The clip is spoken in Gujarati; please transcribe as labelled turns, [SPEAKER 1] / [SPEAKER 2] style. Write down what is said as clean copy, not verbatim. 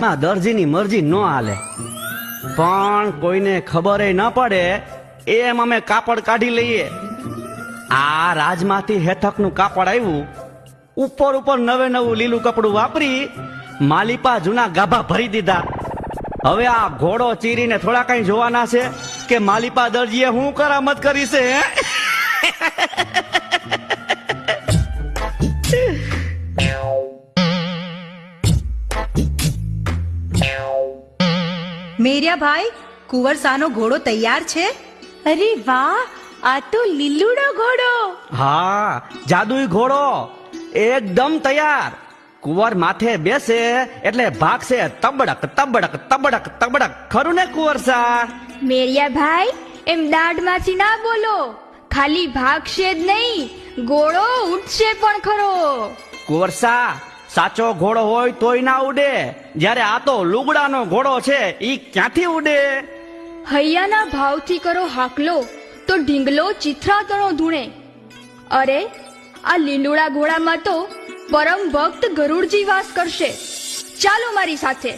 [SPEAKER 1] દરજીની મરજી ન હાલે, પણ કોઈને ખબર ન પડે એમ અમે કાપડ કાઢી લઈએ. આ રાજમાંથી હેઠકનું કાપડ આવ્યું, ઉપર ઉપર નવે નવું લીલું કપડું વાપરી માલિપા જૂના ગાભા ભરી દીધા. હવે આ ઘોડો ચીરીને થોડા કઈ જોવાના છે કે માલિપા દરજીએ હું કરામત કરી છે.
[SPEAKER 2] મેરિયા ભાઈ, કુંવરસાનો ઘોડો તૈયાર છે?
[SPEAKER 3] અરે વાહ, આ તો લીલુડો ઘોડો.
[SPEAKER 1] હા, જાદુઈ ઘોડો એકદમ તૈયાર. કુંવર માથે બેસે એટલે ભાગશે તબડક તબડક તબડક તબડક. ખરું ને કુંવરસા?
[SPEAKER 3] મેરિયા ભાઈ, એમ દાઢમાંથી ના બોલો. ખાલી ભાગશે જ નહીં, ઘોડો ઉડશે પણ ખરો.
[SPEAKER 1] કુંવરસા, સાચો ઘોડો હોય તોય ના ઉડે, જ્યારે આ તો લુગડાનો ઘોડો છે, ઈ ક્યાંથી ઉડે?
[SPEAKER 3] હૈયાના ભાવથી કરો હાકલો તો ઢીંગલો ચિથરાતણો ધૂણે. અરે, આ લીલુડા ઘોડામાં તો પરમ ભક્ત ગરુડજી વાસ કરશે. ચાલો મારી સાથે.